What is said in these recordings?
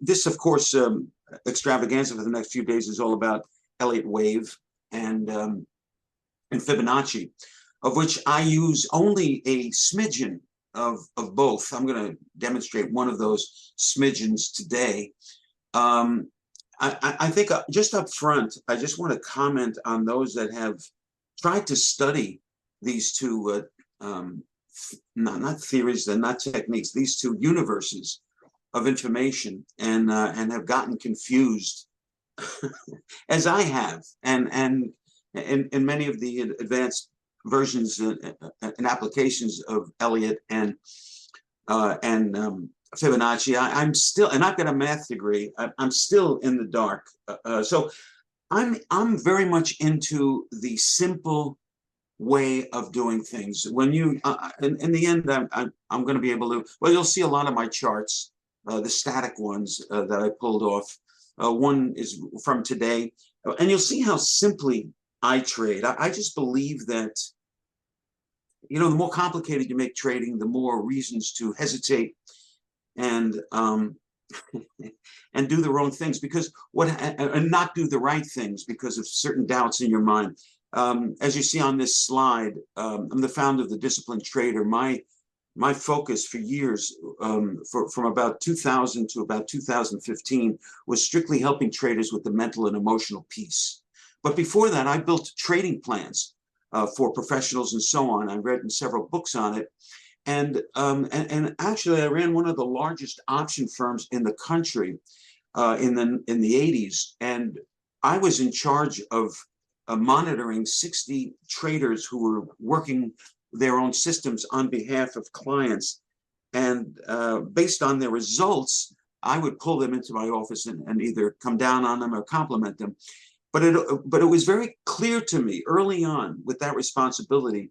this, of course, extravaganza for the next few days is all about Elliott wave and Fibonacci, of which I use only a smidgen of both. I'm going to demonstrate one of those smidgens today. I think just up front, I just want to comment on those that have tried to study these two, not theories and not techniques, these two universes of information, and have gotten confused, as I have, and in many of the advanced versions and applications of Elliott and Fibonacci, I'm still, and I've got a math degree, I'm still in the dark. So I'm very much into the simple way of doing things. When you, in the end, I'm going to be able to, well, you'll see a lot of my charts, the static ones that I pulled off. One is from today, and you'll see how simply I trade. I just believe that, you know, the more complicated you make trading, the more reasons to hesitate and and do the wrong things, because and not do the right things because of certain doubts in your mind. As you see on this slide, I'm the founder of the Disciplined Trader. My focus for years, from about 2000 to about 2015, was strictly helping traders with the mental and emotional piece. But before that, I built trading plans for professionals and so on. I've written several books on it. And actually, I ran one of the largest option firms in the country in the 80s. And I was in charge of monitoring 60 traders who were working their own systems on behalf of clients. And based on their results, I would pull them into my office and either come down on them or compliment them. But it was very clear to me early on with that responsibility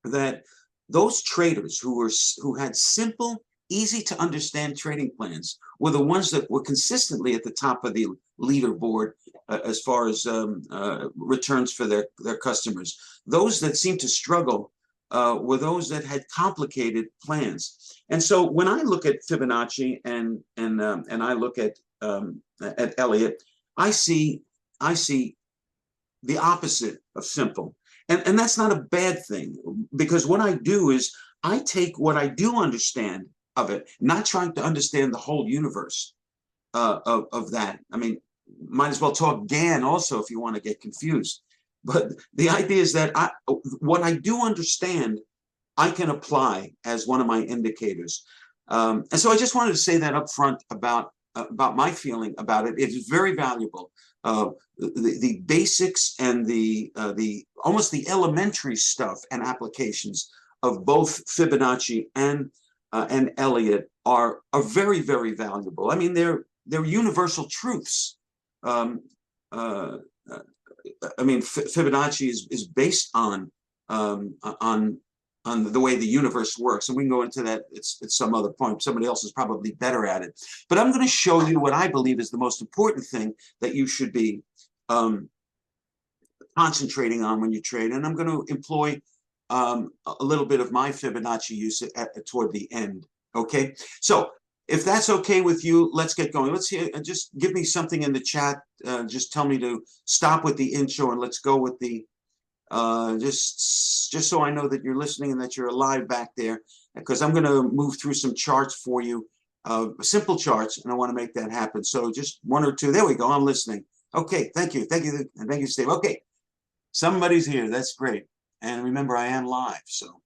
that those traders who had simple, easy to understand trading plans were the ones that were consistently at the top of the leaderboard as far as returns for their customers. Those that seemed to struggle were those that had complicated plans. And so when I look at Fibonacci and I look at Elliott, I see the opposite of simple. And that's not a bad thing, because what I do is I take what I do understand of it, not trying to understand the whole universe of that. I mean, might as well talk GAN also if you want to get confused. But the idea is that what I do understand, I can apply as one of my indicators. And so I just wanted to say that up front about my feeling about it. It is very valuable. The basics and the almost the elementary stuff and applications of both Fibonacci and Elliott are very, very valuable. I mean, they're universal truths. I mean, Fibonacci is based on the way the universe works, and we can go into that at some other point. Somebody else is probably better at it. But I'm going to show you what I believe is the most important thing that you should be concentrating on when you trade, and I'm going to employ a little bit of my Fibonacci use toward the end. Okay, so if that's okay with you, let's get going. Let's hear. Just give me something in the chat. Just tell me to stop with the intro, and let's go with the. Just so I know that you're listening and that you're alive back there, because I'm going to move through some charts for you, simple charts, and I want to make that happen. So just one or two. There we go. I'm listening. Okay, thank you, and thank you, Steve. Okay, somebody's here. That's great. And remember, I am live. So,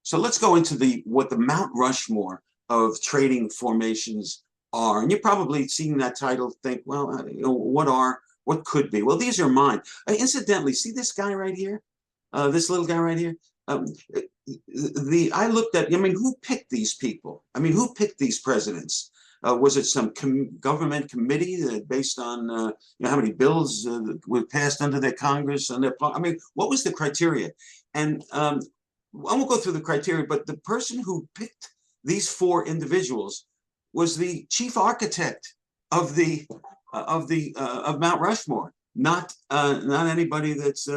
so let's go into what the Mount Rushmore of trading formations are. And you're probably seeing that title, think, well, you know, what could be? Well, these are mine. Incidentally, see this guy right here? This little guy right here? I looked at, I mean, who picked these people? I mean, who picked these presidents? Was it some government committee based on you know, how many bills were passed under their Congress? I mean, what was the criteria? And I won't go through the criteria, but the person who picked these four individuals was the chief architect of Mount Rushmore, not anybody that's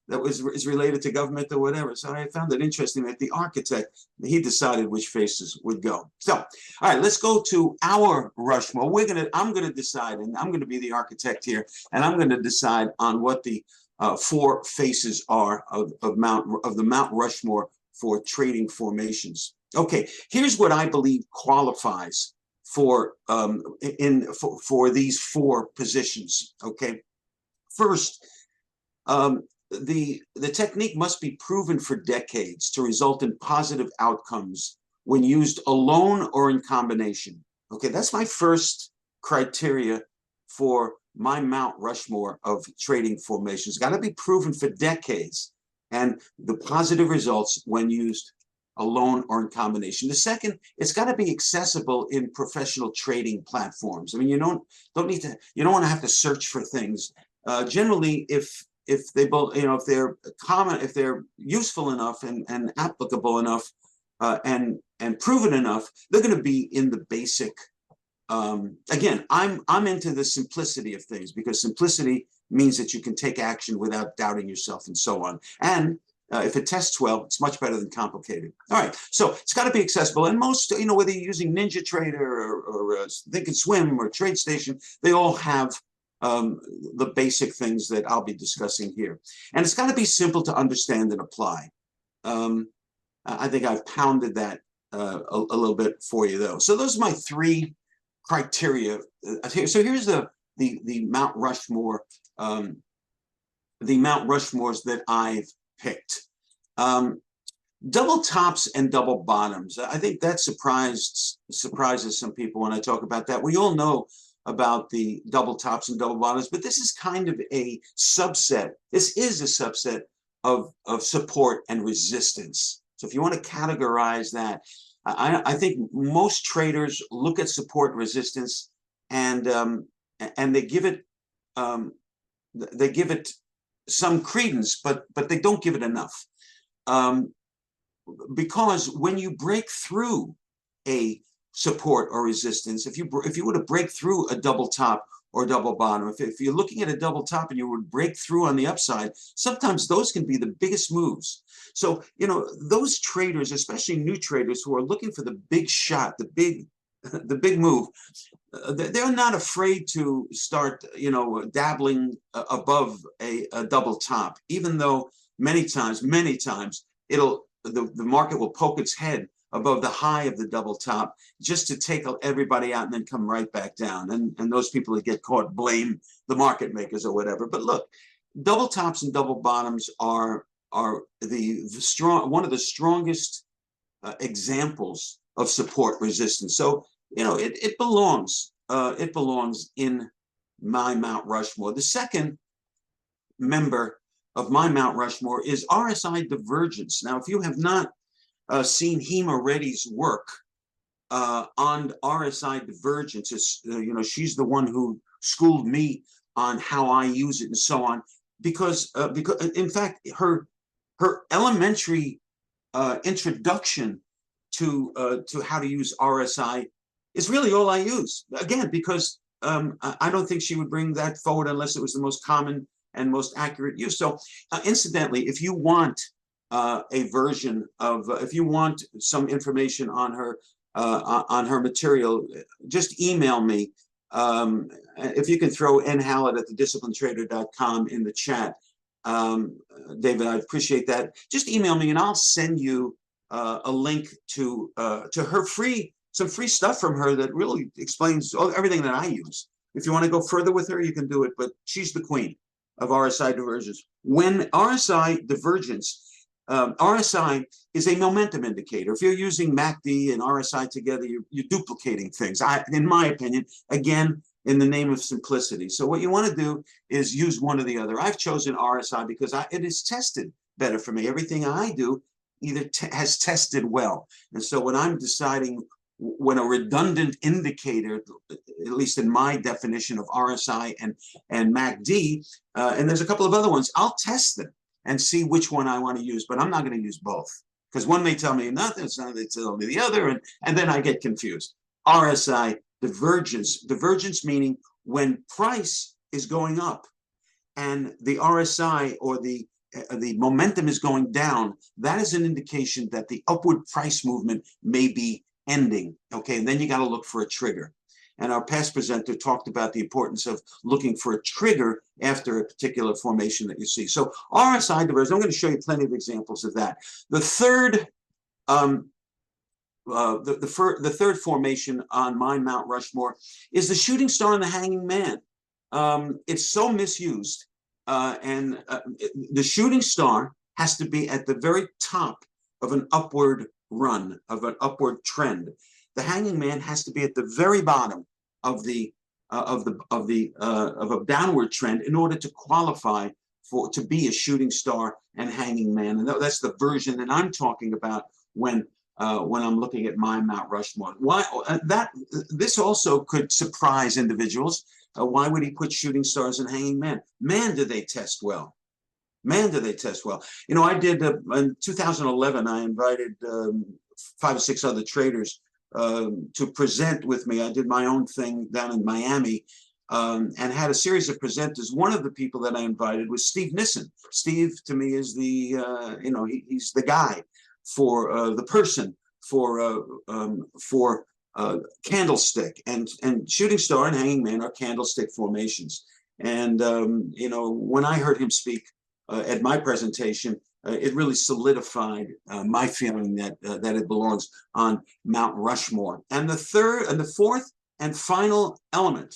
that is related to government or whatever. So I found it interesting that the architect, he decided which faces would go. So, all right, let's go to our Rushmore. I'm gonna decide, and I'm gonna be the architect here, and I'm gonna decide on what the four faces are of the Mount Rushmore for trading formations. Okay, here's what I believe qualifies for these four positions. Okay, first, the technique must be proven for decades to result in positive outcomes when used alone or in combination. Okay, that's my first criteria for my Mount Rushmore of trading formations. Got to be proven for decades, and the positive results when used alone or in combination. The second, it's got to be accessible in professional trading platforms. I mean, you don't want to have to search for things. Generally, if they both, if they're common, if they're useful enough and applicable enough, and proven enough, they're going to be in the basic. Again, I'm into the simplicity of things, because simplicity means that you can take action without doubting yourself and so on. And if it tests well, it's much better than complicated. All right, so it's got to be accessible. And most, whether you're using NinjaTrader or Thinkorswim or TradeStation, they all have the basic things that I'll be discussing here. And it's got to be simple to understand and apply. I think I've pounded that a little bit for you, though. So those are my three criteria. So here's the Mount Rushmore, the Mount Rushmores that I've picked. Double tops and double bottoms. I think that surprises some people when I talk about that. We all know about the double tops and double bottoms, but this is kind of a subset. This is a subset of support and resistance. So if you want to categorize that, I think most traders look at support and resistance, and they give it some credence, but they don't give it enough, because when you break through a support or resistance, if you were to break through a double top or double bottom, if you're looking at a double top and you would break through on the upside, sometimes those can be the biggest moves. So those traders, especially new traders who are looking for the big shot, the big move, they're not afraid to start dabbling above a double top, even though many times the market will poke its head above the high of the double top just to take everybody out and then come right back down. And those people that get caught blame the market makers or whatever. But look, double tops and double bottoms are one of the strongest examples of support resistance. So it belongs in my Mount Rushmore. The second member of my Mount Rushmore is RSI divergence. Now, if you have not seen Hema Reddy's work on RSI divergence, she's the one who schooled me on how I use it and so on, because in fact her elementary introduction to how to use RSI is really all I use. Again, because I don't think she would bring that forward unless it was the most common and most accurate use. So incidentally, if you want a version of, if you want some information on her material, just email me. If you can throw Hallett at thedisciplinedtrader.com in the chat, David, I'd appreciate that. Just email me and I'll send you a link to her some free stuff from her that really explains everything that I use. If you want to go further with her, you can do it, but she's the queen of RSI divergence. When RSI divergence, RSI is a momentum indicator. If you're using MACD and RSI together, you're duplicating things, in my opinion, again, in the name of simplicity. So what you want to do is use one or the other. I've chosen RSI because it is tested better for me. Everything I do either has tested well. And so when I'm deciding when a redundant indicator, at least in my definition of RSI and MACD, and there's a couple of other ones, I'll test them and see which one I want to use, but I'm not going to use both, because one may tell me nothing, they tell me the other, and then I get confused. RSI divergence meaning when price is going up and the RSI or the the momentum is going down, that is an indication that the upward price movement may be ending. Okay, and then you got to look for a trigger. And our past presenter talked about the importance of looking for a trigger after a particular formation that you see. So RSI divergence, I'm going to show you plenty of examples of that. The third the third formation on my Mount Rushmore is the shooting star and the hanging man. It's so misused, the shooting star has to be at the very top of an upward run, of an upward trend. The hanging man has to be at the very bottom of a downward trend in order to qualify to be a shooting star and hanging man. And that's the version that I'm talking about when I'm looking at my Mount Rushmore. Why this also could surprise individuals. Why would he put shooting stars and hanging men? Man, do they test well. Man, do they test well. You know, I did, in 2011, I invited 5 or 6 other traders to present with me. I did my own thing down in Miami and had a series of presenters. One of the people that I invited was Steve Nissen. Steve, to me, is the, he's the guy for the person for candlestick, and shooting star and hanging man are candlestick formations. And when I heard him speak at my presentation, it really solidified my feeling that it belongs on Mount Rushmore. And the fourth and final element,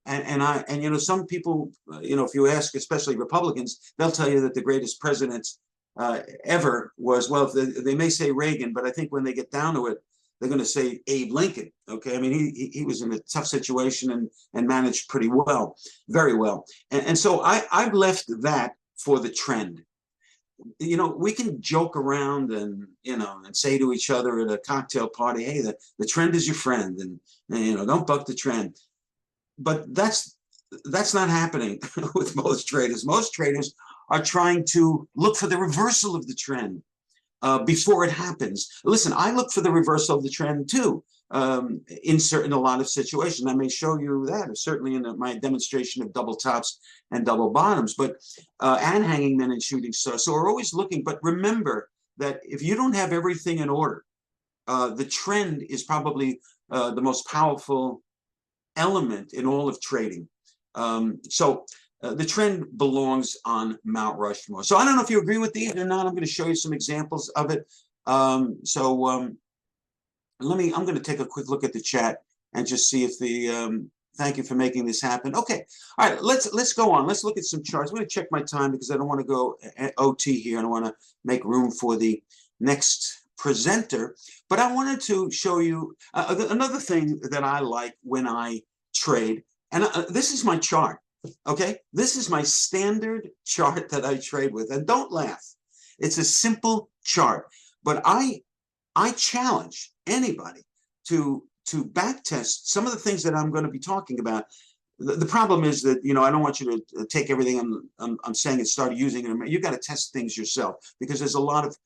and some people, if you ask, especially Republicans, they'll tell you that the greatest presidents ever was, well, they may say Reagan, but I think when they get down to it, they're going to say Abe Lincoln. Okay, I mean, he was in a tough situation and managed pretty well, very well. And so I've left that for the trend. We can joke around and say to each other at a cocktail party, hey, the trend is your friend, and don't buck the trend. But that's not happening with most traders. Most traders are trying to look for the reversal of the trend before it happens. Listen, I look for the reversal of the trend too in a lot of situations. I may show you that, certainly in my demonstration of double tops and double bottoms, but and hanging men and shooting stars. So we're always looking. But remember that if you don't have everything in order, the trend is probably the most powerful element in all of trading. The trend belongs on Mount Rushmore. So I don't know if you agree with these or not. I'm going to show you some examples of it. I'm going to take a quick look at the chat and just see if thank you for making this happen. Okay. All right, let's go on. Let's look at some charts. I'm going to check my time because I don't want to go OT here, and I want to make room for the next presenter. But I wanted to show you another thing that I like when I trade. And this is my chart. Okay, this is my standard chart that I trade with, and don't laugh. It's a simple chart, but I challenge anybody to back test some of the things that I'm going to be talking about. The problem is that I don't want you to take everything I'm saying and start using it. You got to test things yourself, because there's a lot of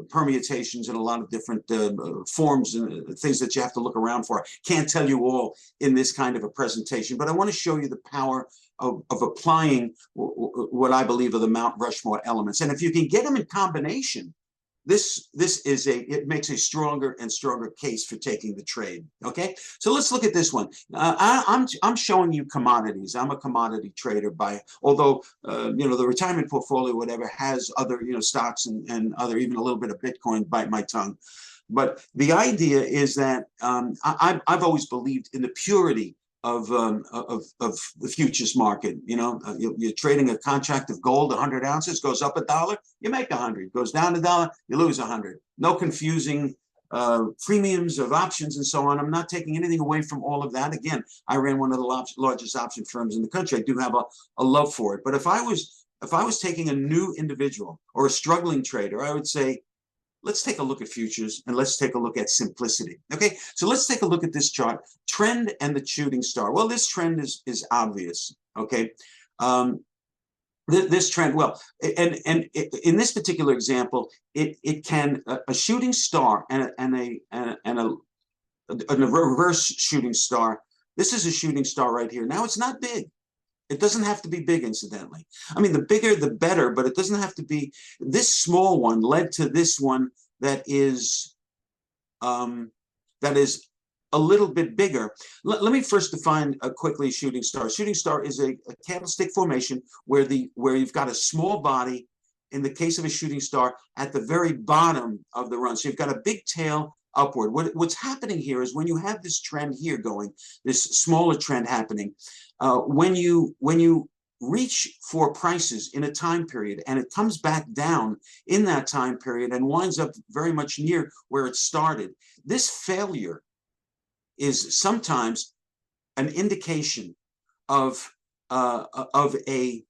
permutations and a lot of different forms and things that you have to look around for. Can't tell you all in this kind of a presentation, but I want to show you the power of applying what I believe are the Mount Rushmore elements. And if you can get them in combination, it makes a stronger and stronger case for taking the trade. Okay, so let's look at this one. I'm showing you commodities. I'm a commodity trader although the retirement portfolio, whatever, has other stocks and other, even a little bit of Bitcoin, bite my tongue. But the idea is that I've always believed in the purity of the futures market. You're trading a contract of gold, 100 ounces, goes up $1, you make 100, goes down $1, you lose 100. No confusing premiums of options and so on. I'm not taking anything away from all of that. Again, I ran one of the largest option firms in the country. I do have a love for it. But if I was taking a new individual or a struggling trader, I would say, let's take a look at futures and let's take a look at simplicity. Okay, so let's take a look at this chart, trend and the shooting star. Well, this trend is obvious. Okay, this trend, well, and in this particular example, it can a shooting star and a reverse shooting star. This is a shooting star right here. Now it's not big. It doesn't have to be big, incidentally. I mean, the bigger, the better, but it doesn't have to be. This small one led to this one that is um, a little bit bigger. Let me first define quickly shooting star. Shooting star is a candlestick formation where you've got a small body, in the case of a shooting star, at the very bottom of the run. So you've got a big tail upward. What's happening here is when you have this trend here going, this smaller trend happening, when you reach for prices in a time period and it comes back down in that time period and winds up very much near where it started, this failure is sometimes an indication of a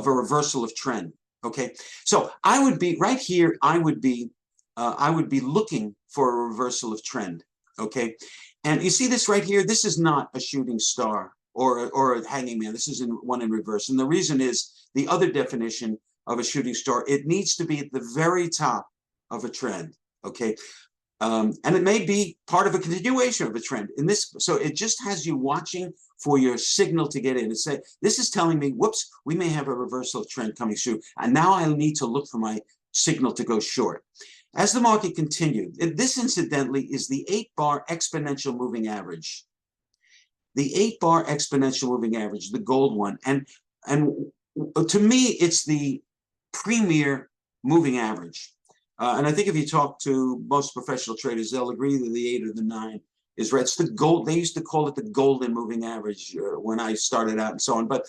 reversal of trend. Okay, so I would be right here. I would be looking for a reversal of trend. Okay, and you see this right here. This is not a shooting star or a hanging man. This is one in reverse, and the reason is the other definition of a shooting star. It needs to be at the very top of a trend. Okay. And it may be part of a continuation of a trend in this. So it just has you watching for your signal to get in and say, this is telling me, whoops, we may have a reversal of trend coming through. And now I need to look for my signal to go short. As the market continued, this incidentally is the 8-bar exponential moving average. The 8-bar exponential moving average, the gold one. And to me, it's the premier moving average. And I think if you talk to most professional traders, they'll agree that the 8 or the 9 is right. It's the gold. They used to call it the golden moving average when I started out and so on. But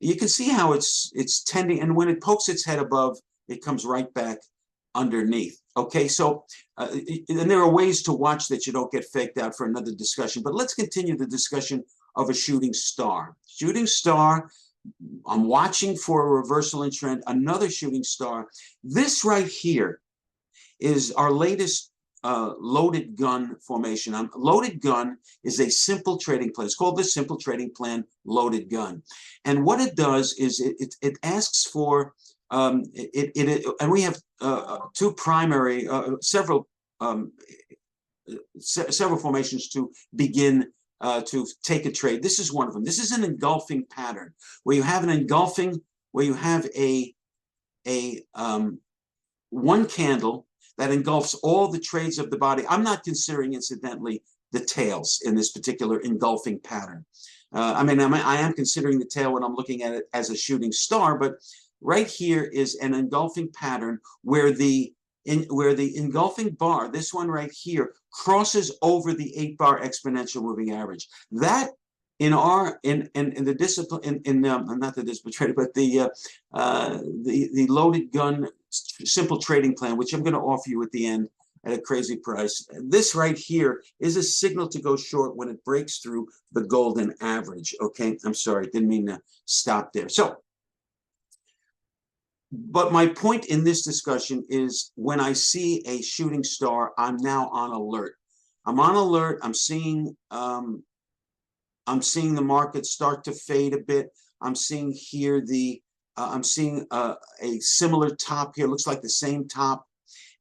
you can see how it's tending. And when it pokes its head above, it comes right back underneath. Okay, so and there are ways to watch that you don't get faked out for another discussion. But let's continue the discussion of a shooting star. Shooting star. I'm watching for a reversal in trend. Another shooting star. This right here is our latest loaded gun formation. Loaded gun is a simple trading plan. It's called the simple trading plan loaded gun. And what it does is it asks for, and we have two primary, several formations to begin to take a trade. This is one of them. This is an engulfing pattern where you have an engulfing, where you have one candle that engulfs all the trades of the body. I'm not considering, incidentally, the tails in this particular engulfing pattern. I am considering the tail when I'm looking at it as a shooting star, but right here is an engulfing pattern where the engulfing bar, this one right here, crosses over the 8-bar exponential moving average. That in the discipline not the discipline trader, but the loaded gun simple trading plan, which I'm going to offer you at the end at a crazy price. This right here is a signal to go short when it breaks through the golden average. Okay, I'm sorry, didn't mean to stop there. So, but my point in this discussion is when I see a shooting star, I'm now on alert. I'm on alert. I'm seeing the market start to fade a bit. I'm seeing here I'm seeing a similar top here. Looks like the same top,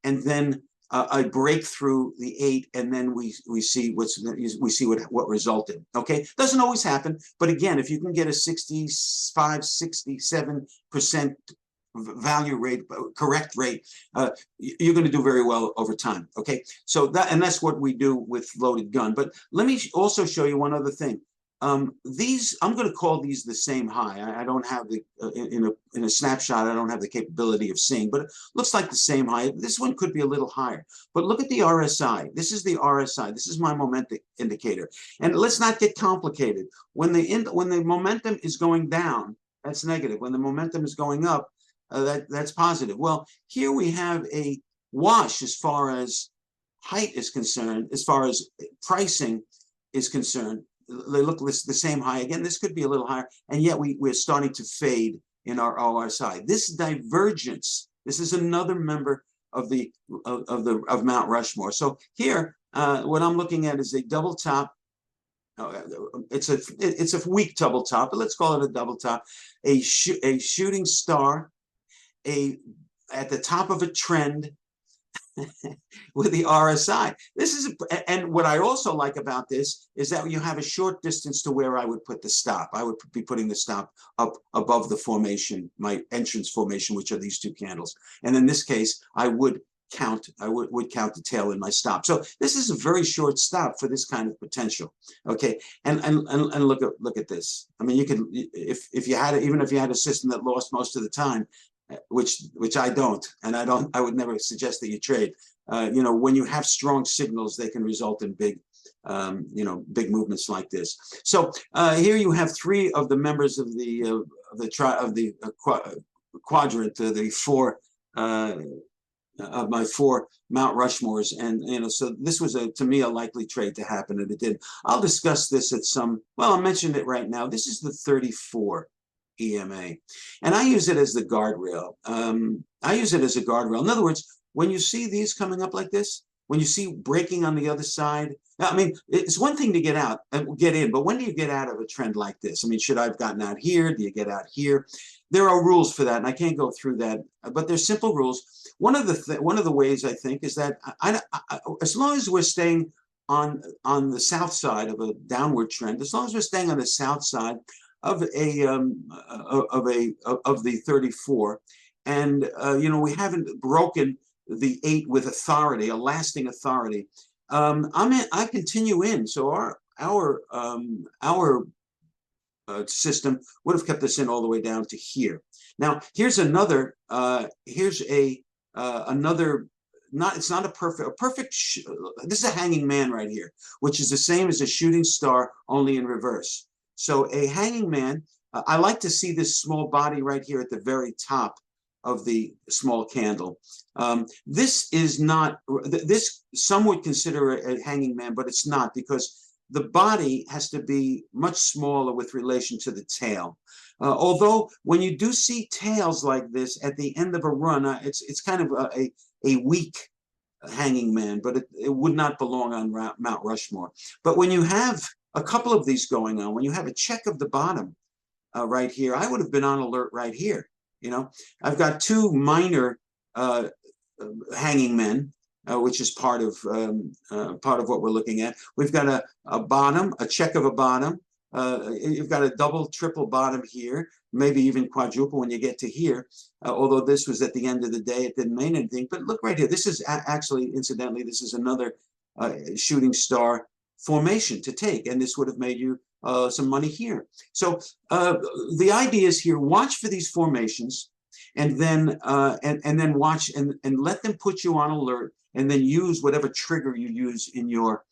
and then a break through the 8, and then we see what resulted. Okay, doesn't always happen, but again, if you can get a 65-67% value rate, correct rate, you're going to do very well over time. Okay, so that's what we do with loaded gun. But let me also show you one other thing. These, I'm going to call these the same high. I don't have the in a snapshot, I don't have the capability of seeing, but it looks like the same high. This one could be a little higher, but look at the RSI. This is the RSI. This is my momentum indicator. And let's not get complicated. When the momentum is going down, that's negative. When the momentum is going up, that's positive. Well, here we have a wash as far as height is concerned, as far as pricing is concerned. They look the same high. Again, this could be a little higher, and yet we're starting to fade in our RSI. This divergence, this is another member of Mount Rushmore. So here, what I'm looking at is a double top. It's a weak double top, but let's call it a double top. A shooting star, at the top of a trend, with the RSI. This is, and what I also like about this is that you have a short distance to where I would put the stop. I would be putting the stop up above the formation, my entrance formation, which are these two candles. And in this case, I would count the tail in my stop. So this is a very short stop for this kind of potential. Okay, and look at this. I mean, you can, if you had, even if you had a system that lost most of the time, which I don't, and I would never suggest that you trade. You know, when you have strong signals, they can result in big, big movements like this. So here you have three of the members of the quadrant, the four. Of my four Mount Rushmores, and so this was to me a likely trade to happen, and it did. I'll discuss this at some. Well, I'll mention it right now. This is the 34 EMA, and I use it as the guardrail. I use it as a guardrail. In other words, when you see these coming up like this, when you see breaking on the other side, I mean, it's one thing to get out and get in, but when do you get out of a trend like this? I mean, should I have gotten out here? Do you get out here? There are rules for that, and I can't go through that, but there's simple rules. One of the ways I think is that as long as we're staying on the south side of a downward trend, as long as we're staying on the south side of the 34, and we haven't broken the 8 with authority, a lasting authority. I continue in. So our system would have kept us in all the way down to here. Now here's another. Another. It's not a perfect. This is a hanging man right here, which is the same as a shooting star, only in reverse. So a hanging man. I like to see this small body right here at the very top of the small candle. This is not, this some would consider a hanging man, but it's not, because the body has to be much smaller with relation to the tail. Although when you do see tails like this at the end of a run, it's kind of a weak hanging man, but it would not belong on Mount Rushmore. But when you have a couple of these going on, when you have a check of the bottom right here, I would have been on alert right here. I've got two minor hanging men, which is part of what we're looking at. We've got a bottom, a check of a bottom. You've got a double, triple bottom here, maybe even quadruple when you get to here. Although this was at the end of the day, it didn't mean anything. But look right here. This is actually, incidentally, this is another shooting star formation to take, and this would have made you some money here. So the idea is here: watch for these formations, and then watch and let them put you on alert, and then use whatever trigger you use in your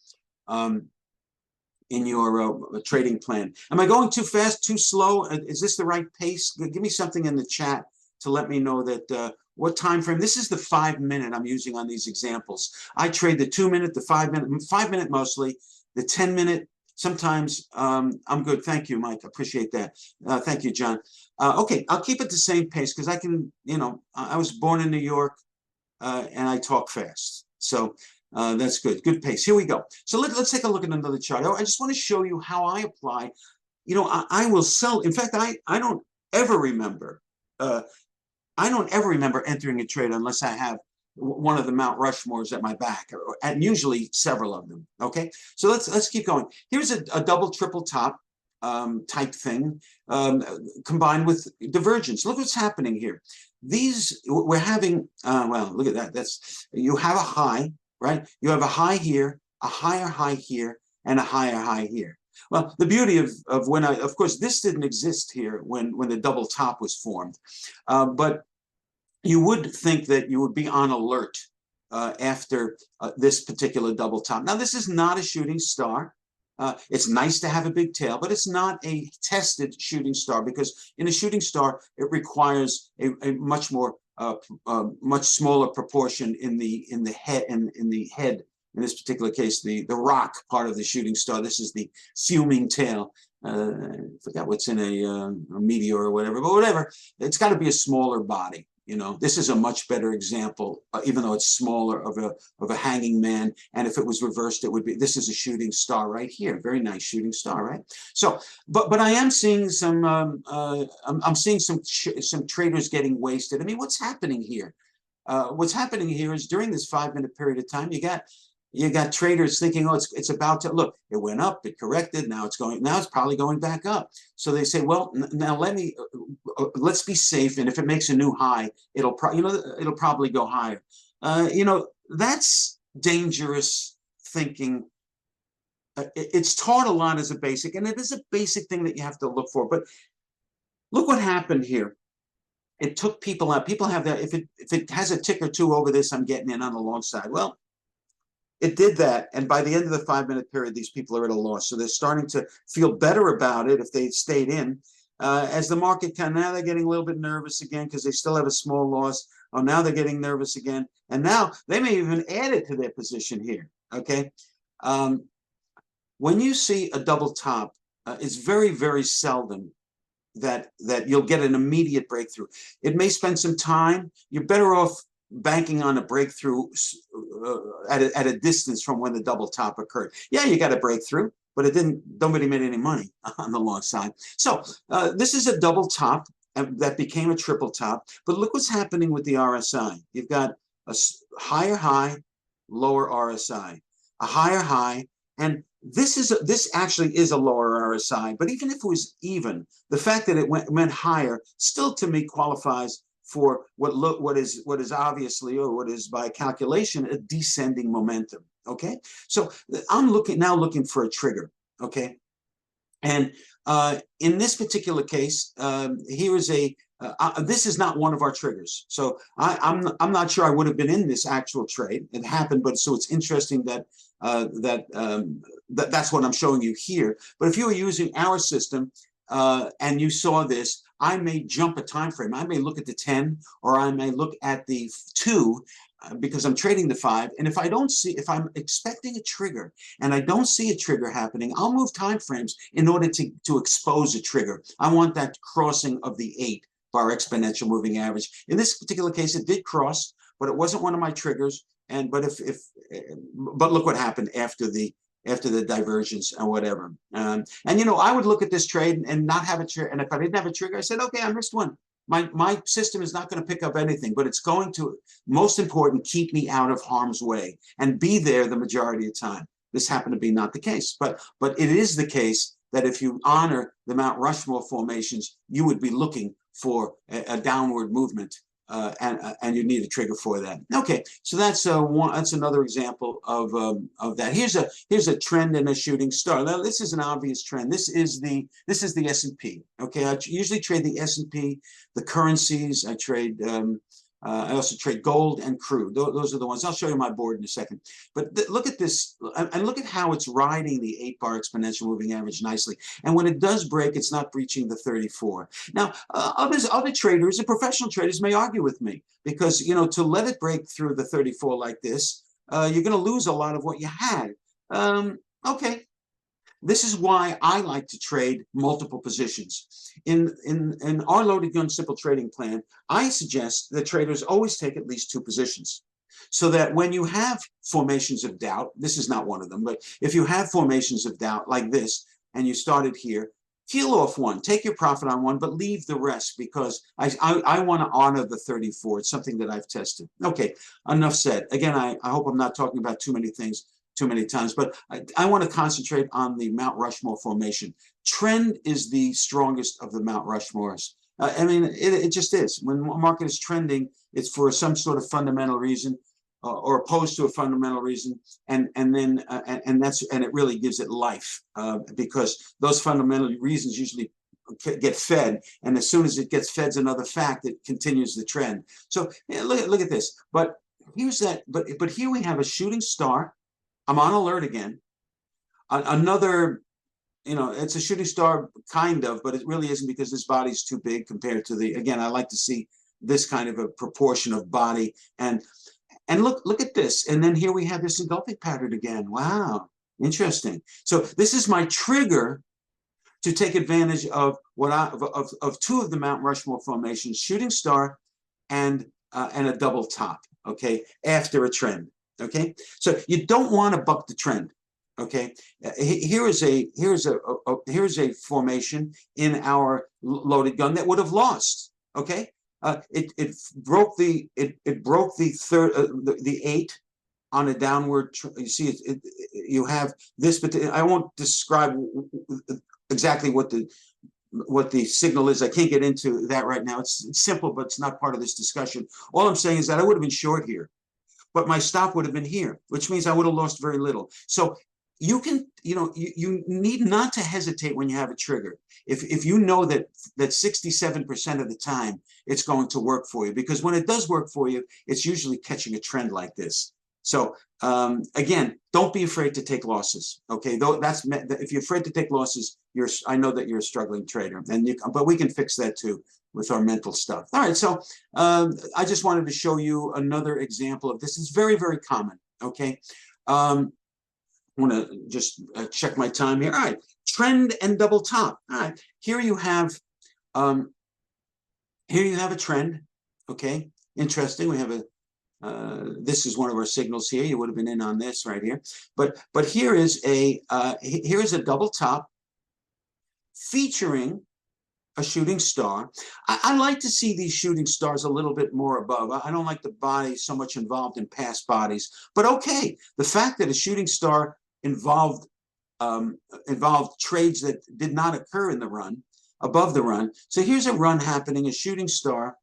trading plan. Am I going too fast, too slow? Is this the right pace? Give me something in the chat to let me know that what time frame. This is the 5-minute I'm using on these examples. I trade the 2-minute, the 5-minute, 5-minute mostly, the 10-minute. Sometimes I'm good. Thank you, Mike. Appreciate that. Thank you, John. Okay, I'll keep it the same pace because I can, I was born in New York and I talk fast. So that's good. Good pace. Here we go. So let's take a look at another chart. I just want to show you how I apply. I will sell. In fact, I don't ever remember. I don't ever remember entering a trade unless I have one of the Mount Rushmores at my back, and usually several of them. Okay, so let's keep going. Here's a double, triple top type thing combined with divergence. Look what's happening here. These we're having. Well, look at that. You have a high, right? You have a high here, a higher high here, and a higher high here. Well, the beauty of when of course, this didn't exist here when the double top was formed, but you would think that you would be on alert after this particular double top. Now, this is not a shooting star. It's nice to have a big tail, but it's not a tested shooting star, because in a shooting star, it requires a much more, much smaller proportion in the head. In this particular case, the rock part of the shooting star. This is the fuming tail. I forgot what's in a meteor or whatever, but whatever. It's got to be a smaller body. This is a much better example, even though it's smaller, of a hanging man. And if it was reversed, it would be. This is a shooting star right here. Very nice shooting star, right? So, but I am seeing some. I'm seeing some traders getting wasted. I mean, what's happening here? what's happening here is during this 5-minute period of time, you got traders thinking, oh, it's about to look. It went up, it corrected. Now it's probably going back up. So they say, well, now let's be safe. And if it makes a new high, it'll probably go higher. That's dangerous thinking. It's taught a lot as a basic, and it is a basic thing that you have to look for. But look what happened here. It took people out. People have that. If it has a tick or two over this, I'm getting in on the long side. Well, it did that, and by the end of the 5-minute period, these people are at a loss. So they're starting to feel better about it if they stayed in. As the market now they're getting a little bit nervous again because they still have a small loss. Oh, now they're getting nervous again, and now they may even add it to their position here. Okay, when you see a double top, it's very, very seldom that you'll get an immediate breakthrough. It may spend some time. You're better off banking on a breakthrough at a distance from when the double top occurred. Yeah, you got a breakthrough, but nobody made any money on the long side. So this is a double top that became a triple top. But look what's happening with the RSI. You've got a higher high, lower RSI, a higher high, and this actually is a lower RSI. But even if it was even, the fact that it went higher still to me qualifies for what is obviously, or what is by calculation, a descending momentum. Okay, so I'm now looking for a trigger. Okay, and in this particular case, here is this is not one of our triggers. So I'm not sure I would have been in this actual trade. It happened, but so it's interesting that that's what I'm showing you here. But if you were using our system and you saw this, I may jump a time frame. I may look at the 10, or I may look at the 2, because I'm trading the 5. And if I'm expecting a trigger and I don't see a trigger happening, I'll move time frames in order to expose a trigger. I want that crossing of the 8-bar exponential moving average. In this particular case, it did cross, but it wasn't one of my triggers. But look what happened after the divergence or whatever. And I would look at this trade and not have a trigger. And if I didn't have a trigger, I said, okay, I missed one. My system is not going to pick up anything, but it's going to, most important, keep me out of harm's way and be there the majority of the time. This happened to be not the case, but it is the case that if you honor the Mount Rushmore formations, you would be looking for a downward movement. And you need a trigger for that. Okay, so that's another example of that. Here's a trend and a shooting star. Now this is an obvious trend. This is the S&P. Okay, I usually trade the S&P, the currencies. I also trade gold and crude. Those are the ones. I'll show you my board in a second. But look at this, and look at how it's riding the 8-bar exponential moving average nicely. And when it does break, it's not breaching the 34. Now, other traders and professional traders may argue with me because, to let it break through the 34 like this, you're going to lose a lot of what you had. Okay. This is why I like to trade multiple positions. In our loaded gun simple trading plan, I suggest that traders always take at least 2 positions, so that when you have formations of doubt, this is not one of them, but if you have formations of doubt like this, and you started here, peel off one, take your profit on one, but leave the rest, because I want to honor the 34. It's something that I've tested. Okay, enough said. Again, I hope I'm not talking about too many things too many times, but I want to concentrate on the Mount Rushmore formation. Trend is the strongest of the Mount Rushmores. I mean, it just is. When a market is trending, it's for some sort of fundamental reason, or opposed to a fundamental reason, and it really gives it life, because those fundamental reasons usually get fed, and as soon as it gets fed another fact, it continues the trend. So look at this. But here's that. But here we have a shooting star. I'm on alert again. Another, it's a shooting star kind of, but it really isn't, because this body's too big compared to again, I like to see this kind of a proportion of body. And look at this. And then here we have this engulfing pattern again. Wow, interesting. So this is my trigger to take advantage of of 2 of the Mount Rushmore formations, shooting star and a double top, okay, after a trend. Okay, so you don't want to buck the trend. Okay, here is a formation in our loaded gun that would have lost. Okay, it broke the third the 8 on a downward. You see, you have this, but I won't describe exactly what the signal is. I can't get into that right now. It's simple, but it's not part of this discussion. All I'm saying is that I would have been short here, but my stop would have been here, which means I would have lost very little. So you can, you need not to hesitate when you have a trigger. If you know that 67% of the time it's going to work for you, because when it does work for you, it's usually catching a trend like this. So again, don't be afraid to take losses. Okay, though if you're afraid to take losses, I know that you're a struggling trader, but we can fix that too with our mental stuff. All right, so I just wanted to show you another example of this. It's very, very common. Okay, I want to just check my time here. All right, trend and double top. All right, here you have a trend. Okay, interesting. We have a this is one of our signals here. You would have been in on this right here, but here is a double top featuring a shooting star. I like to see these shooting stars a little bit more above. I don't like the body so much involved in past bodies, but okay. The fact that a shooting star involved trades that did not occur in the run, above the run. So here's a run happening, a shooting star.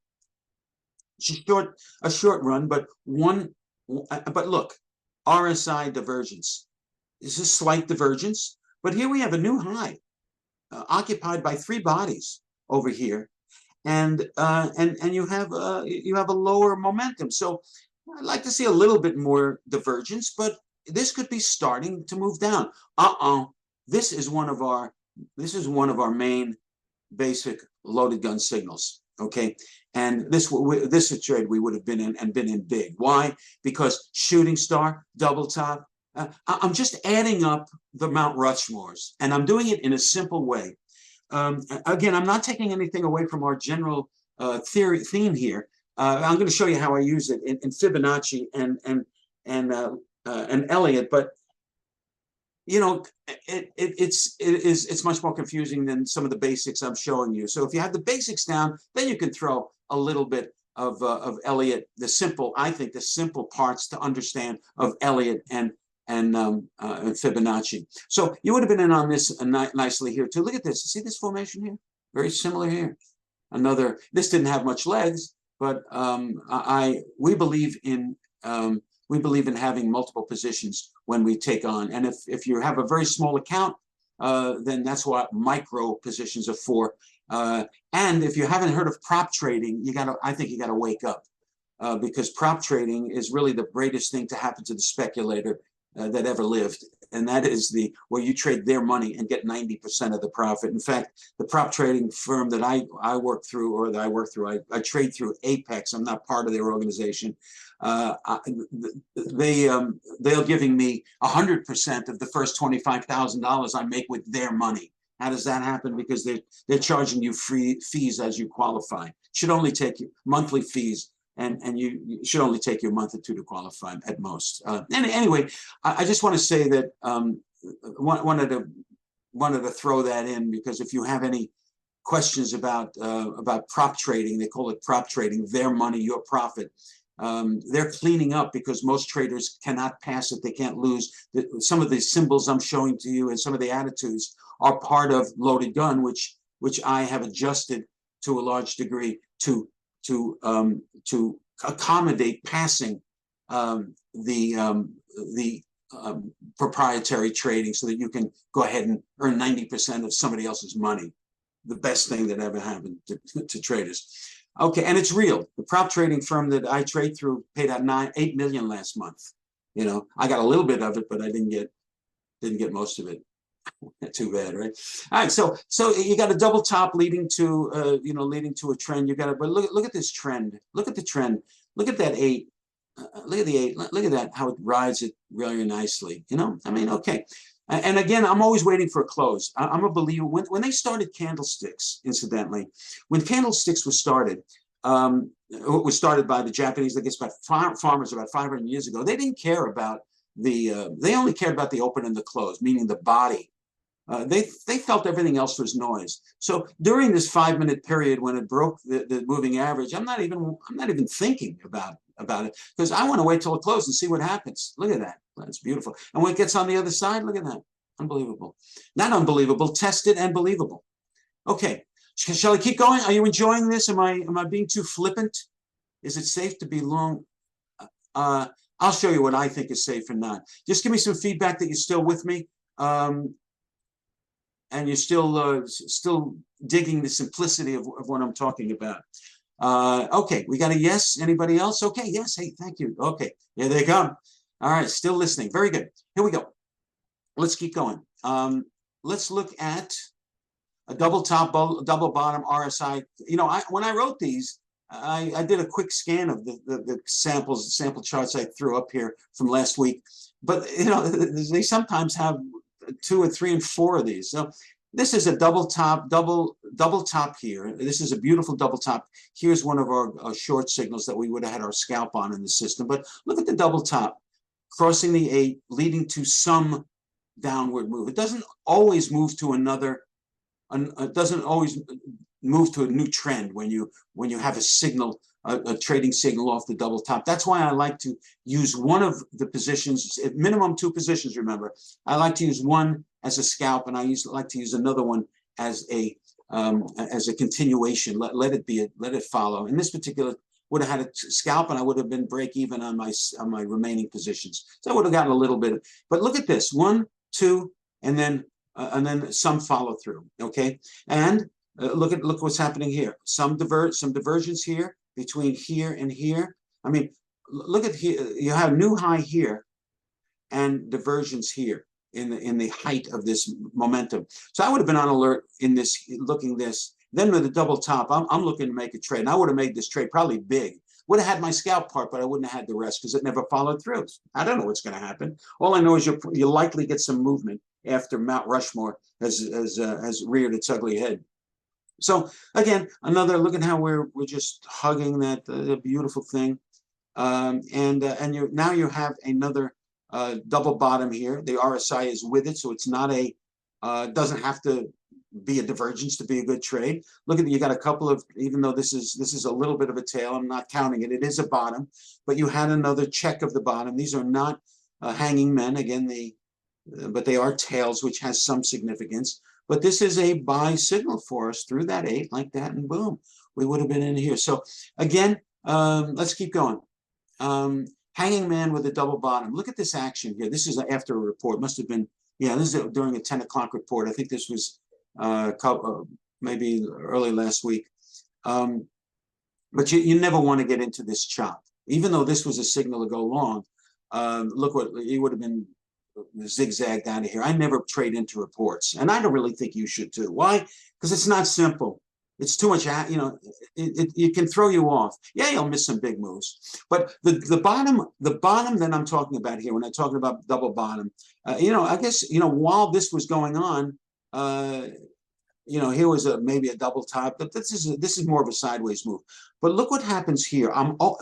A short run, but look, RSI divergence. This is slight divergence, but here we have a new high occupied by 3 bodies over here, and you have a lower momentum. So I'd like to see a little bit more divergence, but this could be starting to move down. This is one of our main basic loaded gun signals. Okay, and this is a trade we would have been in and been in big. Why? Because shooting star, double top. I'm just adding up the Mount Rushmores, and I'm doing it in a simple way. Again, I'm not taking anything away from our general theme here. I'm going to show you how I use it in Fibonacci and Elliott, but it's much more confusing than some of the basics I'm showing you. So if you have the basics down, then you can throw a little bit of Elliott, I think the simple parts to understand of Elliott and Fibonacci. So you would have been in on this nicely here too. Look at this. See this formation here? Very similar here. This didn't have much legs, but we believe in having multiple positions when we take on. And if you have a very small account, then that's what micro positions are for. And if you haven't heard of prop trading, I think you gotta wake up, because prop trading is really the greatest thing to happen to the speculator that ever lived. And that is where you trade their money and get 90% of the profit. In fact, the prop trading firm that I work through, I trade through Apex. I'm not part of their organization. They're giving me 100% of the first $25,000 I make with their money. How does that happen? Because they're charging you free fees as you qualify. Should only take you monthly fees, and you should only take you a month or two to qualify at most. Anyway, I just want to say that wanted to throw that in, because if you have any questions about prop trading, they call it prop trading, their money, your profit. They're cleaning up, because most traders cannot pass it. They can't lose. Some of the symbols I'm showing to you and some of the attitudes are part of loaded gun, which I have adjusted to a large degree to accommodate passing the proprietary trading, so that you can go ahead and earn 90% of somebody else's money. The best thing that ever happened to traders. Okay, and it's real. The prop trading firm that I trade through paid out $8 million last month. I got a little bit of it, but I didn't get most of it. Too bad, right? All right, so you got a double top leading to a trend. But look at this trend. Look at the trend. Look at that 8. Look at the 8. Look at that, how it rides it really nicely. Okay. And again, I'm always waiting for a close. I'm a believer. When they started candlesticks, incidentally, when candlesticks was started, it was started by the Japanese, I guess, farmers about 500 years ago. They didn't care about they only cared about the open and the close, meaning the body They felt everything else was noise. So during this 5-minute period when it broke the moving average, I'm not even thinking about it because I want to wait till it closes and see what happens. Look at that. That's beautiful. And when it gets on the other side, look at that. Unbelievable. Not unbelievable, tested and believable. Okay. Shall I keep going? Are you enjoying this? Am I being too flippant? Is it safe to be long? I'll show you what I think is safe and not. Just give me some feedback that you're still with me. And you're still digging the simplicity of what I'm talking about. Okay, we got a yes. Anybody else? Okay, yes. Hey, thank you. Okay, here they come. All right, still listening. Very good. Here we go. Let's keep going. Let's look at a double top, double bottom RSI. You know, when I wrote these, I did a quick scan of the sample charts I threw up here from last week. But you know, they sometimes have 2 or 3 and 4 of these. So this is a double top here. This is a beautiful double top. Here's one of our short signals that we would have had our scalp on in the system. But look at the double top crossing the 8, leading to some downward move. It doesn't always move to another. It doesn't always move to a new trend when you have a signal, a trading signal off the double top. That's why I like to use one of the positions, at minimum 2 positions, remember. I like to use one as a scalp, and I like to use another one as a continuation. Let it follow. In this particular, would have had a scalp, and I would have been break even on my remaining positions. So I would have gotten a little bit. But look at this: 1, 2, and then some follow through. Okay, and look what's happening here. Some divergence here between here and here. I mean, look at here. You have new high here, and divergence here in the height of this momentum. So I would have been on alert in this, looking this. Then with the double top, I'm looking to make a trade, and I would have made this trade probably big. Would have had my scalp part, but I wouldn't have had the rest because it never followed through. I don't know what's going to happen. All I know is you'll likely get some movement after Mount Rushmore has reared its ugly head. So again, another look at how we're just hugging that beautiful thing, and now you have another double bottom here. The RSI is with it, so it's not a doesn't have to be a divergence to be a good trade. Look at you got a couple of, even though this is a little bit of a tail, I'm not counting it. It is a bottom, but you had another check of the bottom. These are not hanging men again. But they are tails, which has some significance. But this is a buy signal for us through that 8 like that, and boom, we would have been in here. So again, let's keep going. Hanging man with a double bottom. Look at this action here. This is after a report. Must have been, yeah, this is during a 10 o'clock report. I think this was maybe early last week. But you never want to get into this chop. Even though this was a signal to go long, look what you would have been zigzagged out of here. I never trade into reports, and I don't really think you should too. Why? Because it's not simple. It's too much, you know, it can throw you off. Yeah, you'll miss some big moves. But the bottom that I'm talking about here, when I'm talking about double bottom, you know, I guess, you know, while this was going on, you know, here was maybe a double top, but this is more of a sideways move. But look what happens here.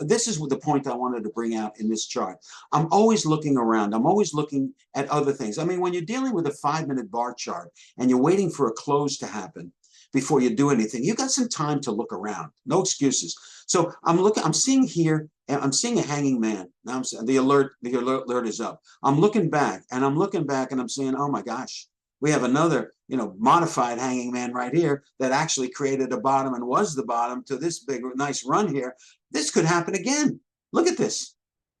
This is the point I wanted to bring out in this chart. I'm always looking around. I'm always looking at other things. I mean, when you're dealing with a 5-minute bar chart and you're waiting for a close to happen before you do anything, you got some time to look around. No excuses. So I'm seeing here, I'm seeing a hanging man. Now the alert is up. I'm looking back and I'm saying, oh my gosh, we have another, you know, modified hanging man right here that actually created a bottom and was the bottom to this big, nice run here. This could happen again. Look at this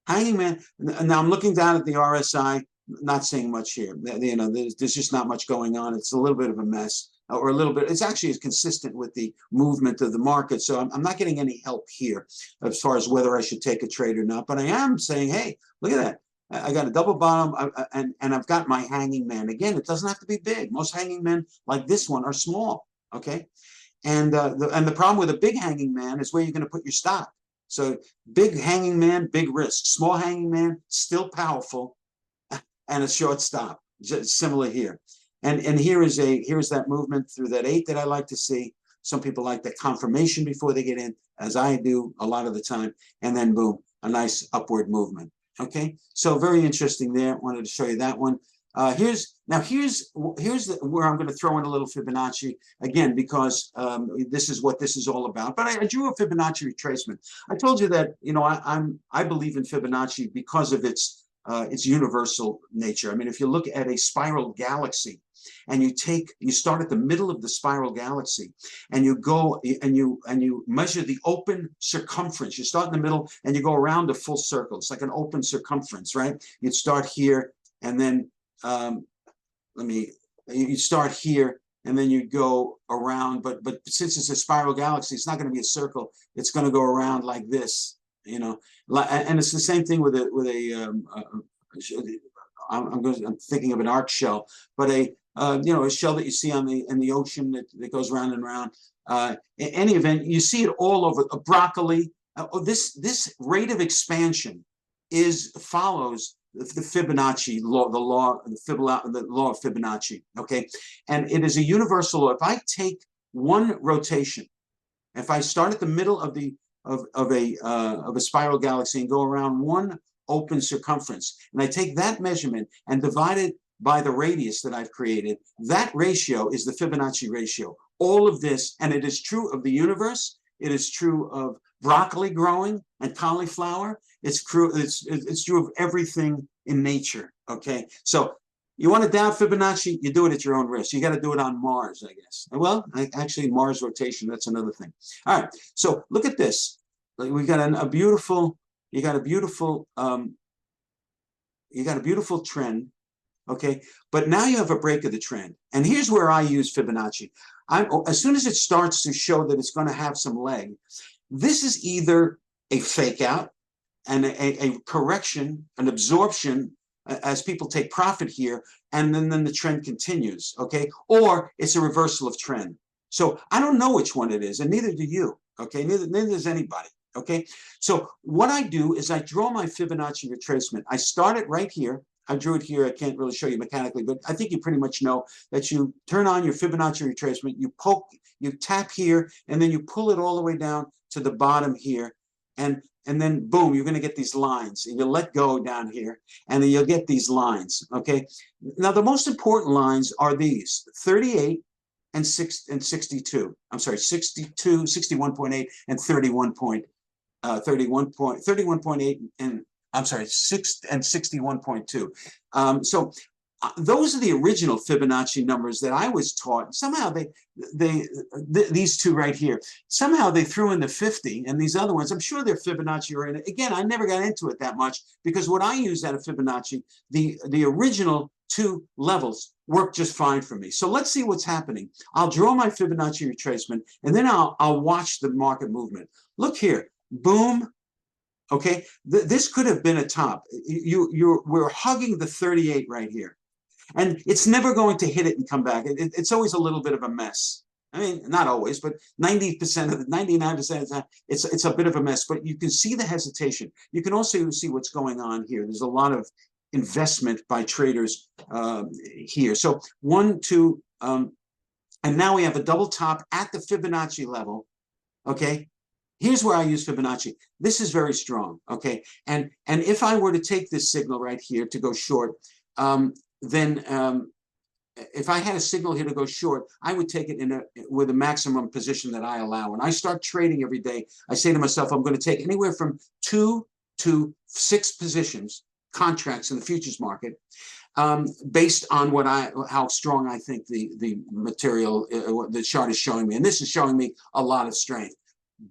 hanging man. Now I'm looking down at the RSI, not seeing much here. You know, there's just not much going on. It's a little bit of a mess, or a little bit. It's actually consistent with the movement of the market. So I'm not getting any help here as far as whether I should take a trade or not. But I am saying, hey, look at that. I got a double bottom, and I've got my hanging man. Again, it doesn't have to be big. Most hanging men like this one are small, okay? And the problem with a big hanging man is where you're going to put your stop. So big hanging man, big risk. Small hanging man, still powerful, and a short stop. Just similar here. And here's that movement through that 8 that I like to see. Some people like the confirmation before they get in, as I do a lot of the time, and then boom, a nice upward movement. Okay, so very interesting there. Wanted to show you that one. Here's where I'm going to throw in a little Fibonacci again, because this is what this is all about. But I drew a Fibonacci retracement. I told you that, you know, I believe in Fibonacci because of its universal nature. I mean, if you look at a spiral galaxy, and you start at the middle of the spiral galaxy, and you go and you measure the open circumference. You start in the middle and you go around a full circle. It's like an open circumference, right? You'd start here, and then you start here, and then you go around. But since it's a spiral galaxy, it's not going to be a circle. It's going to go around like this, you know. And it's the same thing with I'm thinking of an arc shell, but a shell that you see in the ocean that goes round and round. In any event, you see it all over. Broccoli. This rate of expansion follows the Fibonacci law, the law of Fibonacci. Okay, and it is a universal law. If I take one rotation, if I start at the middle of a spiral galaxy and go around one open circumference, and I take that measurement and divide it by the radius that I've created, that ratio is the Fibonacci ratio. All of this, and it is true of the universe. It is true of broccoli growing and cauliflower. It's true of everything in nature. Okay, so you want to doubt Fibonacci, you do it at your own risk. You got to do it on Mars, I guess. Well, actually, Mars rotation, that's another thing. All right, so look at this. We got a beautiful trend. Okay, but now you have a break of the trend, and here's where I use Fibonacci. As soon as it starts to show that it's going to have some leg, this is either a fake out and a correction, an absorption as people take profit here, and then the trend continues. Okay, or it's a reversal of trend. So I don't know which one it is, and neither do you. Okay, neither does anybody. Okay, so what I do is I draw my Fibonacci retracement. I start it right here. I drew it here. I can't really show you mechanically, but I think you pretty much know that you turn on your Fibonacci retracement, you poke, you tap here, and then you pull it all the way down to the bottom here, and then boom, you're going to get these lines, and you let go down here, and then you'll get these lines. Okay, now the most important lines are these: 38 and 62. I'm sorry, 62, 61.8, and 31.8, and I'm sorry, 6 and 61.2. So those are the original Fibonacci numbers that I was taught. Somehow these two right here, somehow they threw in the 50, and these other ones, I'm sure they're Fibonacci oriented. Again, I never got into it that much, because what I used out of Fibonacci, the original two levels work just fine for me. So let's see what's happening. I'll draw my Fibonacci retracement, and then I'll watch the market movement. Look here, boom. Okay, this could have been a top. We're hugging the 38 right here, and it's never going to hit it and come back. It's always a little bit of a mess. I mean, not always, but 90% of the 99% of the time, it's a bit of a mess. But you can see the hesitation. You can also see what's going on here. There's a lot of investment by traders here. So 1, 2, and now we have a double top at the Fibonacci level. Okay. Here's where I use Fibonacci. This is very strong, okay? And if I were to take this signal right here to go short, then if I had a signal here to go short, I would take it with a maximum position that I allow. When I start trading every day, I say to myself, I'm going to take anywhere from 2 to 6 positions, contracts in the futures market, based on how strong I think the material, the chart is showing me. And this is showing me a lot of strength.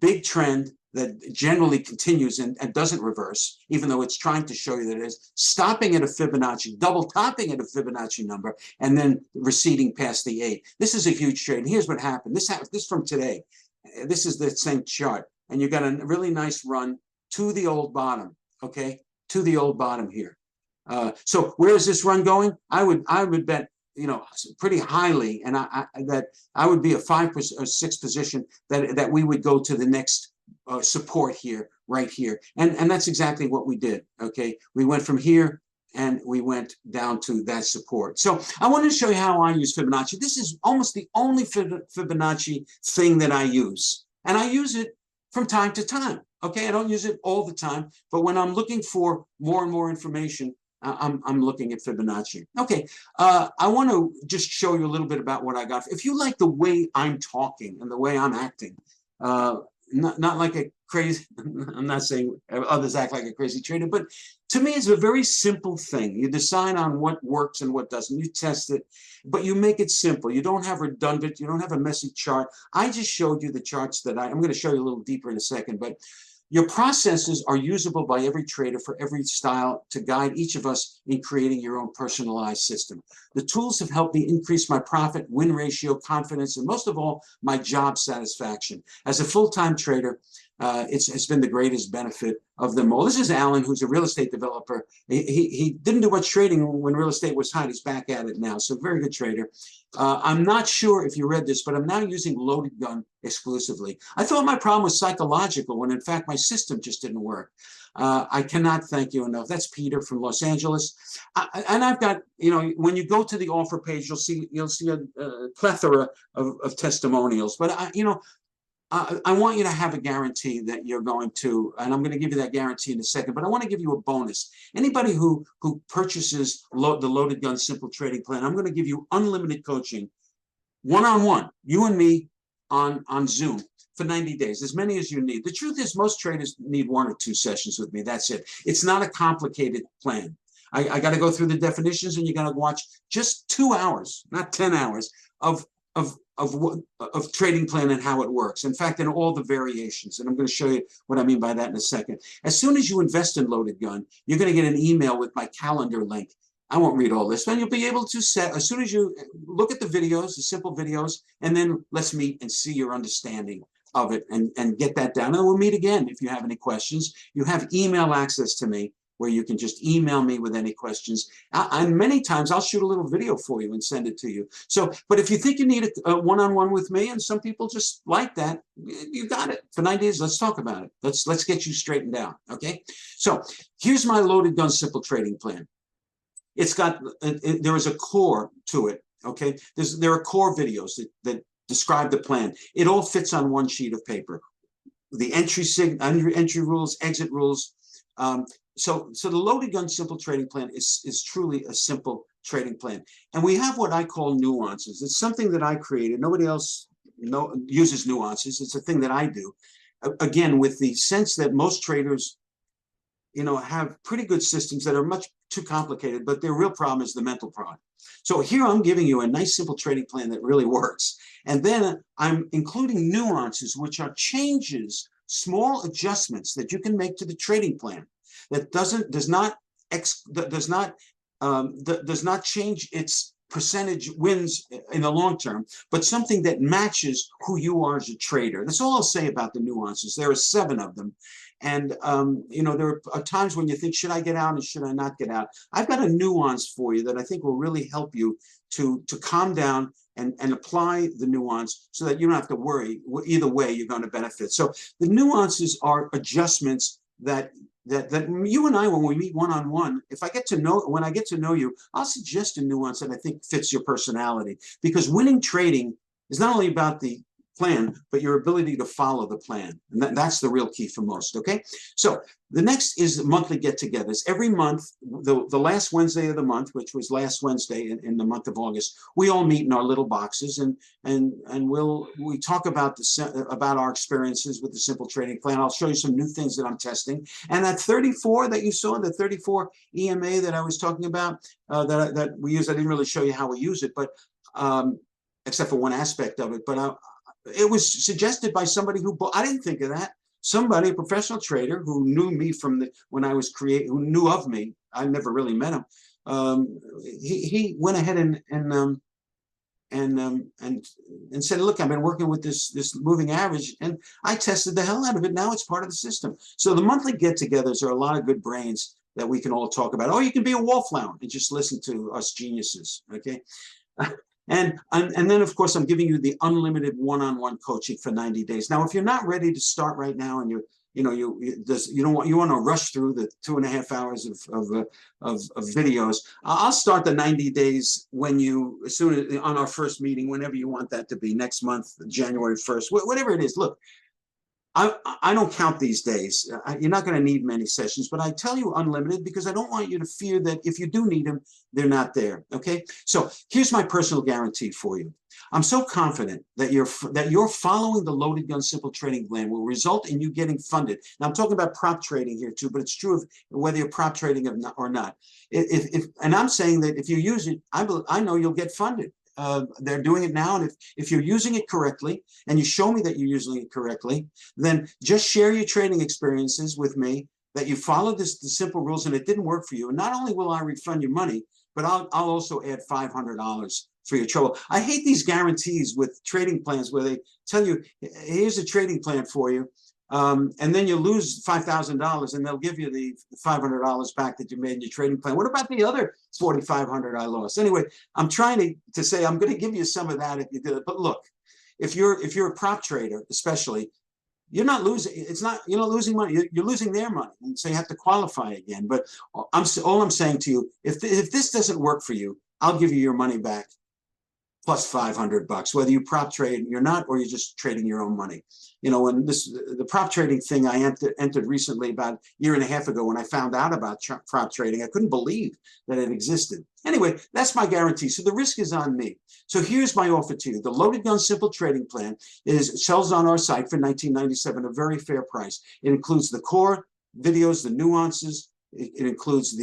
Big trend that generally continues and doesn't reverse, even though it's trying to show you that it is, stopping at a Fibonacci, double topping at a Fibonacci number, and then receding past the 8. This is a huge trade. And here's what happened. This from today. This is the same chart. And you got a really nice run to the old bottom, okay? To the old bottom here. So where is this run going? I would bet, you know, pretty highly, and that I would be a 5 or 6 position that we would go to the next support here, right here, and that's exactly what we did. Okay, we went from here and we went down to that support. So I wanted to show you how I use Fibonacci. This is almost the only Fibonacci thing that I use, and I use it from time to time. Okay, I don't use it all the time, but when I'm looking for more and more information, I'm looking at Fibonacci. Okay, I want to just show you a little bit about what I got. If you like the way I'm talking and the way I'm acting, not like a crazy, I'm not saying others act like a crazy trader, but to me it's a very simple thing. You decide on what works and what doesn't. You test it, but you make it simple. You don't have redundant, you don't have a messy chart. I just showed you the charts that I'm going to show you a little deeper in a second, but your processes are usable by every trader for every style to guide each of us in creating your own personalized system. The tools have helped me increase my profit, win ratio, confidence, and most of all, my job satisfaction. As a full-time trader, it's been the greatest benefit of them all. This is Alan, who's a real estate developer. He didn't do much trading when real estate was hot. He's back at it now, so very good trader. I'm not sure if you read this, but I'm now using Loaded Gun exclusively. I thought my problem was psychological when in fact my system just didn't work. I cannot thank you enough. That's Peter from Los Angeles. And I've got, when you go to the offer page, you'll see a plethora of testimonials. But I want you to have a guarantee that you're going to, and I'm going to give you that guarantee in a second, but I want to give you a bonus. Anybody who purchases the Loaded Gun Simple Trading Plan, I'm going to give you unlimited coaching, one-on-one, you and me on Zoom for 90 days, as many as you need. The truth is most traders need 1 or 2 sessions with me. That's it. It's not a complicated plan. I got to go through the definitions, and you got to watch just 2 hours, not 10 hours, of trading plan and how it works. In fact, in all the variations, and I'm going to show you what I mean by that in a second. As soon as you invest in Loaded Gun, you're going to get an email with my calendar link. I won't read all this, but you'll be able to set, as soon as you look at the videos, the simple videos, and then let's meet and see your understanding of it and get that down. And we'll meet again if you have any questions. You have email access to me, where you can just email me with any questions. And many times I'll shoot a little video for you and send it to you. So, but if you think you need a one-on-one with me, and some people just like that, you got it. For 90 days, let's talk about it. Let's get you straightened out, okay? So here's my Loaded Gun Simple Trading Plan. It's got, there is a core to it, okay? There are core videos that describe the plan. It all fits on one sheet of paper. The entry rules, exit rules, So the Loaded Gun Simple Trading Plan is truly a simple trading plan. And we have what I call nuances. It's something that I created. Nobody else uses nuances. It's a thing that I do. Again, with the sense that most traders, have pretty good systems that are much too complicated, but their real problem is the mental problem. So here I'm giving you a nice simple trading plan that really works. And then I'm including nuances, which are changes, small adjustments that you can make to the trading plan. That does not change its percentage wins in the long term, but something that matches who you are as a trader. That's all I'll say about the nuances. There are 7 of them. And, there are times when you think, should I get out and should I not get out? I've got a nuance for you that I think will really help you to calm down and apply the nuance so that you don't have to worry. Either way, you're going to benefit. So the nuances are adjustments that you and I, when we meet one-on-one, when I get to know you, I'll suggest a nuance that I think fits your personality. Because winning trading is not only about the plan, but your ability to follow the plan. And that's the real key for most, okay? So the next is monthly get-togethers. Every month, the last Wednesday of the month, which was last Wednesday in the month of August, we all meet in our little boxes and we talk about our experiences with the simple trading plan. I'll show you some new things that I'm testing. And that 34 that you saw, the 34 EMA that I was talking about, that we use, I didn't really show you how we use it, but except for one aspect of it, but it was suggested by somebody I didn't think of that. Somebody, a professional trader who knew me when I was who knew of me. I never really met him. He went ahead and said, look, I've been working with this moving average, and I tested the hell out of it. Now it's part of the system. So the monthly get-togethers are a lot of good brains that we can all talk about. Or you can be a wallflower and just listen to us geniuses, okay? And then, of course, I'm giving you the unlimited one-on-one coaching for 90 days. Now, if you're not ready to start right now, and you want to rush through the 2.5 hours of videos, I'll start the 90 days as soon as on our first meeting, whenever you want that to be, next month, January 1st, whatever it is. Look, I don't count these days. You're not going to need many sessions, but I tell you unlimited because I don't want you to fear that if you do need them, they're not there. Okay. So here's my personal guarantee for you. I'm so confident that you're following the loaded gun simple trading plan will result in you getting funded. Now I'm talking about prop trading here too, but it's true of whether you're prop trading or not. And I'm saying that if you use it, I know you'll get funded. They're doing it now, and if you're using it correctly, and you show me that you're using it correctly, then just share your trading experiences with me, that you followed the simple rules and it didn't work for you. And not only will I refund your money, but I'll also add $500 for your trouble. I hate these guarantees with trading plans where they tell you, here's a trading plan for you, and then you lose $5,000 and they'll give you the $500 back that you made in your trading plan. What about the other $4,500 I lost? Anyway, I'm trying to say I'm going to give you some of that if you do it. But look, if you're a prop trader, especially, you're not losing. You're not losing money. You're losing their money, and so you have to qualify again. But all I'm saying to you, if this doesn't work for you, I'll give you your money back plus $500, whether you prop trade you're not, or you're just trading your own money. You know, and the prop trading thing I entered recently about a year and a half ago when I found out about prop trading, I couldn't believe that it existed. Anyway, that's my guarantee. So the risk is on me. So here's my offer to you. The Loaded Gun Simple Trading Plan sells on our site for $19.97, a very fair price. It includes the core videos, the nuances. It includes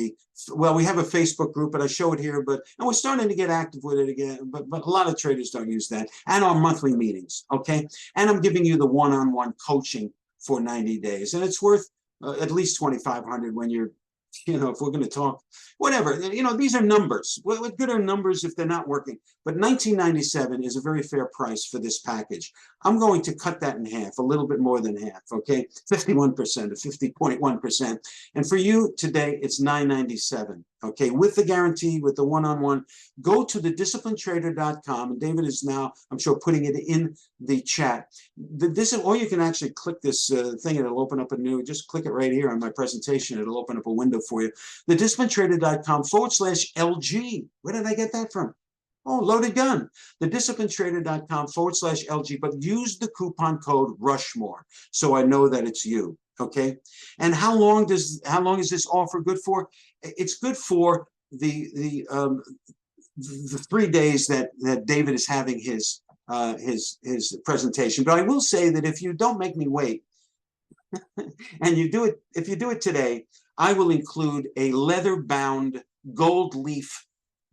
we have a Facebook group, but I show it here, and we're starting to get active with it again, but a lot of traders don't use that, and our monthly meetings, okay? And I'm giving you the one-on-one coaching for 90 days, and it's worth at least $2,500 when you're, if we're going to talk, whatever, these are numbers. What good are numbers if they're not working? But $19.97 is a very fair price for this package. I'm going to cut that in half, a little bit more than half, okay? 51% or 50.1%. And for you today, it's $9.97, okay? With the guarantee, with the one-on-one. Go to thedisciplinedtrader.com, and David is now, I'm sure, putting it in the chat. Or you can actually click this thing, and it'll open up just click it right here on my presentation. It'll open up a window for you. Thedisciplinedtrader.com/LG. Where did I get that from? Oh, Loaded Gun. Thedisciplinedtrader.com/LG, but use the coupon code Rushmore so I know that it's you. Okay. And how long is this offer good for? It's good for the 3 days that David is having his presentation. But I will say that if you don't make me wait, and if you do it today, I will include a leather-bound gold leaf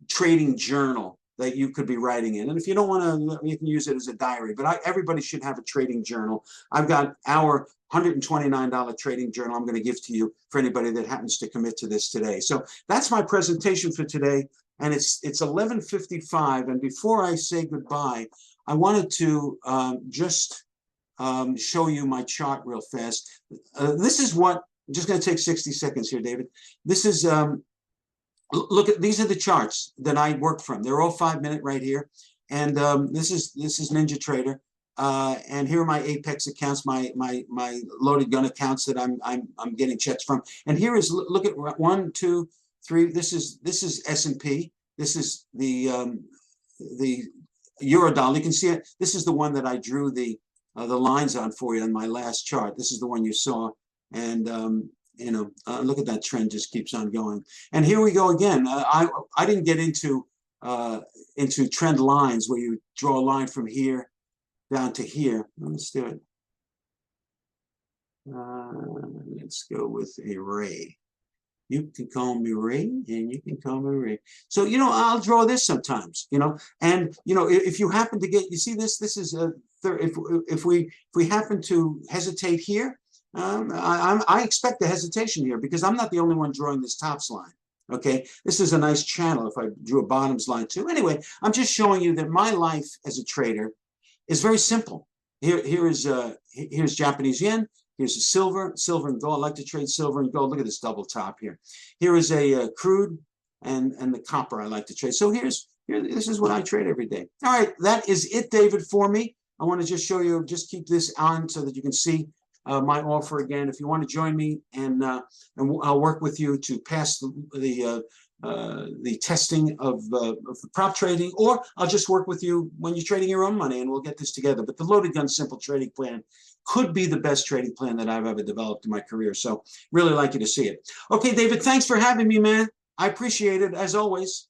trading journal that you could be writing in. And if you don't want to, you can use it as a diary, but everybody should have a trading journal. I've got our $129 trading journal I'm going to give to you for anybody that happens to commit to this today. So that's my presentation for today, and it's 11:55. And before I say goodbye, I wanted to just show you my chart real fast. This is what, I'm just going to take 60 seconds here, David. This is look at, these are the charts that I work from. They're all 5-minute right here, and this is Ninja Trader, and here are my Apex accounts, my Loaded Gun accounts that I'm getting checks from. And here is, look at 1, 2, 3. This is S&P. This is the Eurodollar. You can see it. This is the one that I drew the lines on for you on my last chart. This is the one you saw, and look at that trend, just keeps on going. And here we go again. I didn't get into trend lines where you draw a line from here down to here. Let's do it. Let's go with a ray. You can call me Ray, and you can call me Ray. So, I'll draw this sometimes, and, if you happen to get, you see this is if we happen to hesitate here, I expect a hesitation here because I'm not the only one drawing this tops line. Okay, this is a nice channel if I drew a bottoms line too. Anyway, I'm just showing you that my life as a trader is very simple. Here's Japanese yen. Here's a silver and gold. I like to trade silver and gold. Look at this double top here. Here is a crude and the copper I like to trade. So this is what I trade every day. All right, that is it, David, for me. I want to just show you, just keep this on so that you can see my offer again. If you want to join me, and I'll work with you to pass the the testing of the prop trading, or I'll just work with you when you're trading your own money and we'll get this together. But the loaded gun simple trading plan could be the best trading plan that I've ever developed in my career. So really like you to see it. Okay, David, thanks for having me, man. I appreciate it as always.